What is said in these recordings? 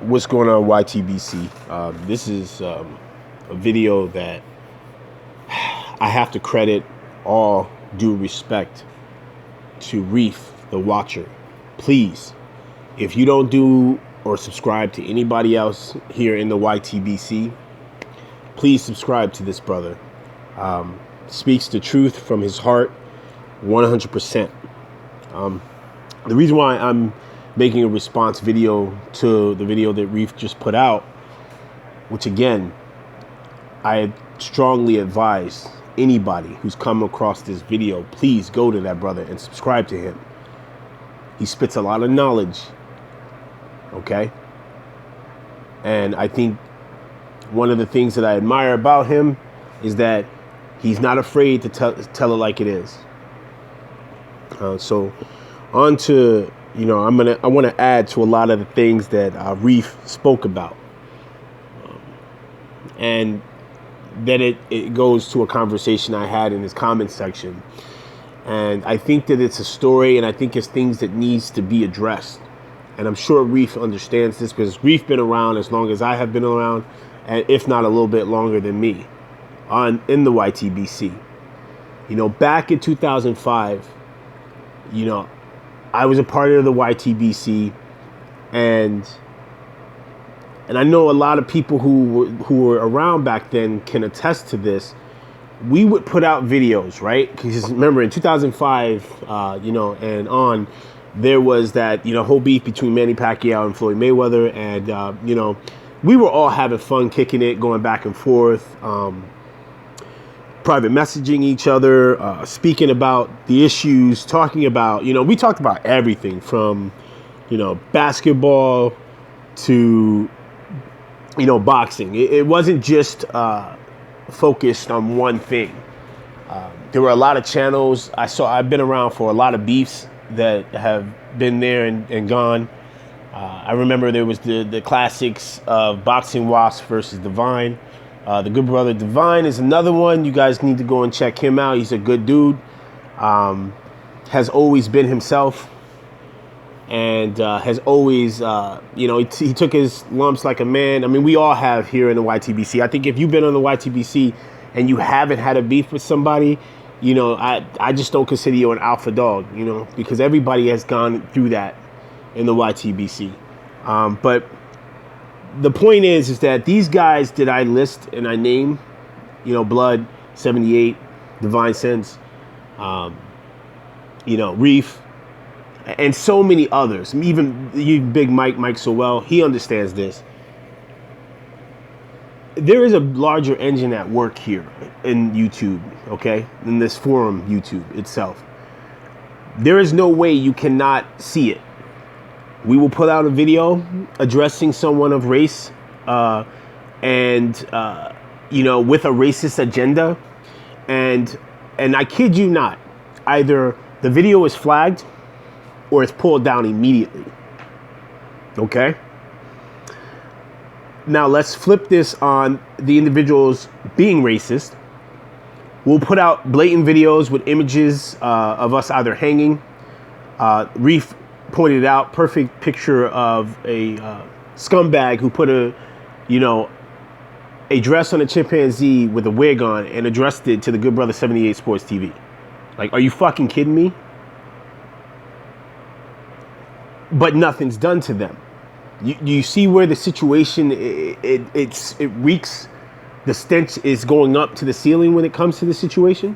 What's going on, YTBC? This is a video that I have to credit all due respect to Reef, the watcher. Please, if you don't do or subscribe to anybody else here in the YTBC, please subscribe to this brother. Speaks the truth from his heart, 100%. The reason why I'm making a response video to the video that Reef just put out, which again, I strongly advise anybody who's come across this video, please go to that brother and subscribe to him. He spits a lot of knowledge, okay? And I think one of the things that I admire about him is that he's not afraid to tell it like it is. So on to, I want to add to a lot of the things that Reef spoke about. And then it goes to a conversation I had in his comment section. And I think that it's a story, and I think it's things that needs to be addressed. And I'm sure Reef understands this because Reef been around as long as I have been around, and if not a little bit longer than me in the YTBC. Back in 2005, I was a part of the YTBC, and I know a lot of people who were around back then can attest to this. We would put out videos, right? Because remember, in 2005, and on, there was that whole beef between Manny Pacquiao and Floyd Mayweather, and we were all having fun, kicking it, going back and forth. Private messaging each other, speaking about the issues, talking about, we talked about everything from, basketball to, boxing. It wasn't just focused on one thing. There were a lot of channels. I've been around for a lot of beefs that have been there and gone. I remember there was the classics of Boxing Wasp versus Divine. The good brother Divine is another one. You guys need to go and check him out. He's a good dude. Has always been himself. And has always, he took his lumps like a man. I mean, we all have here in the YTBC. I think if you've been on the YTBC and you haven't had a beef with somebody, I just don't consider you an alpha dog, because everybody has gone through that in the YTBC. But the point is that these guys that I list and I name, Blood, 78, Divine Sense, Reef, and so many others, even you, Big Mike Sowell, he understands this. There is a larger engine at work here in YouTube, okay? In this forum, YouTube itself. There is no way you cannot see it. We will put out a video addressing someone of race with a racist agenda. And I kid you not, either the video is flagged or it's pulled down immediately. Okay? Now let's flip this on the individuals being racist. We'll put out blatant videos with images of us either hanging. Reef pointed out, perfect picture of a scumbag who put a dress on a chimpanzee with a wig on and addressed it to the good brother 78 Sports TV. Like, are you fucking kidding me? But nothing's done to them. You see where the situation, it reeks, the stench is going up to the ceiling when it comes to the situation?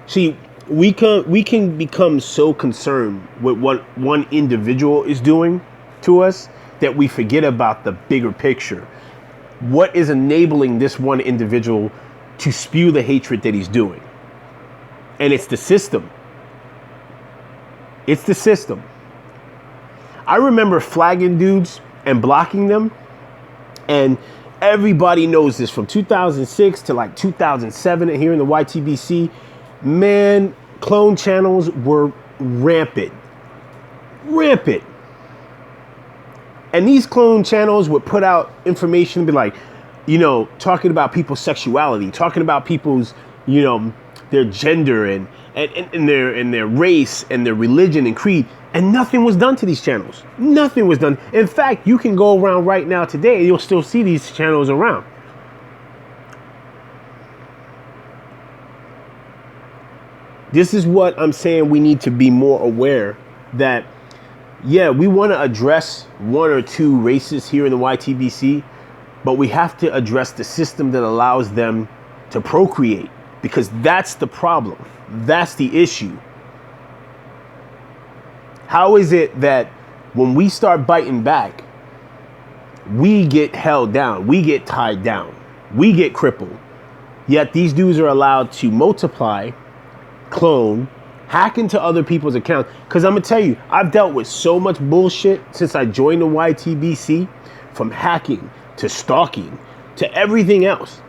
See, we can become so concerned with what one individual is doing to us that we forget about the bigger picture. What is enabling this one individual to spew the hatred that he's doing? And it's the system. It's the system. I remember flagging dudes and blocking them, and everybody knows this from 2006 to like 2007 here in the YTBC. Man, clone channels were rampant. And these clone channels would put out information, be like, talking about people's sexuality, talking about people's, their gender and their race and their religion and creed. And nothing was done to these channels. Nothing was done. In fact, you can go around right now today and you'll still see these channels around. This is what I'm saying. We need to be more aware that, yeah, we want to address one or two races here in the Ytbc, but we have to address the system that allows them to procreate, because that's the problem. That's the issue. How is it that when we start biting back, we get held down, we get tied down, we get crippled, yet these dudes are allowed to multiply, clone, hack into other people's accounts? Because I'm gonna tell you, I've dealt with so much bullshit since I joined the Ytbc, from hacking to stalking to everything else.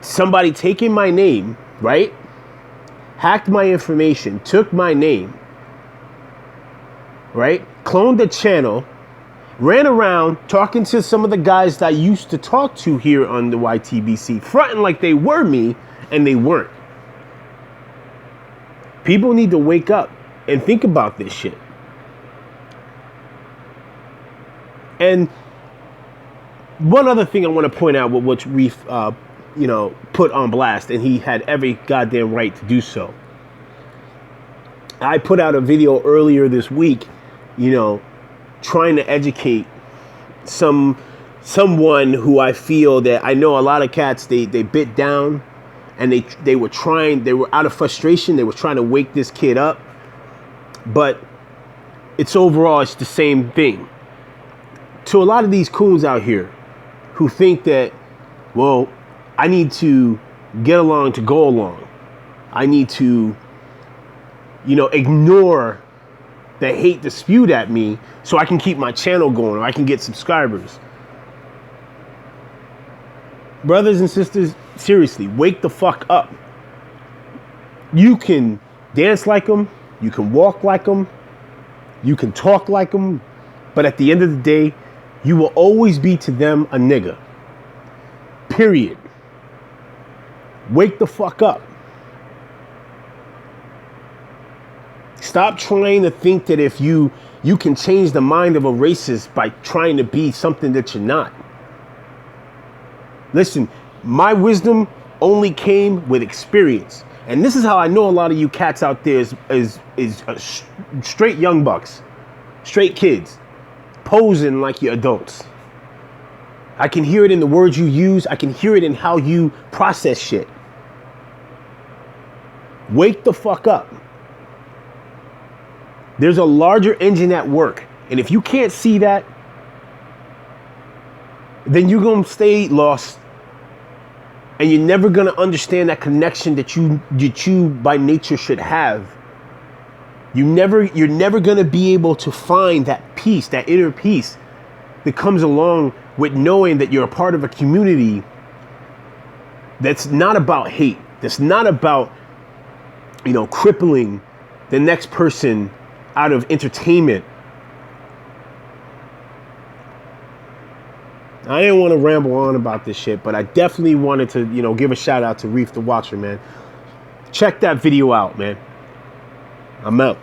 Somebody taking my name, right? Hacked my information, took my name, right? Cloned the channel, ran around talking to some of the guys that I used to talk to here on the Ytbc, fronting like they were me, and they weren't. People need to wake up and think about this shit. And one other thing I want to point out, which Reef, put on blast, and he had every goddamn right to do so. I put out a video earlier this week, trying to educate someone who I feel that I know a lot of cats, they bit down, and they were out of frustration, they were trying to wake this kid up, but it's the same thing. To a lot of these coons out here who think that, well, I need to get along to go along. I need to, ignore the hate that's spewed at me so I can keep my channel going, or I can get subscribers. Brothers and sisters, seriously, wake the fuck up. You can dance like them, you can walk like them, you can talk like them, but at the end of the day, you will always be to them a nigga. Period. Wake the fuck up. Stop trying to think that if you can change the mind of a racist by trying to be something that you're not. Listen, my wisdom only came with experience. And this is how I know a lot of you cats out there is straight young bucks, straight kids, posing like you're adults. I can hear it in the words you use. I can hear it in how you process shit. Wake the fuck up. There's a larger engine at work. And if you can't see that, then you're going to stay lost. And you're never going to understand that connection that you by nature should have. You're never going to be able to find that peace, that inner peace that comes along with knowing that you're a part of a community that's not about hate. That's not about, crippling the next person out of entertainment. I didn't want to ramble on about this shit, but I definitely wanted to, give a shout out to Reef the Watcher, man. Check that video out, man. I'm out.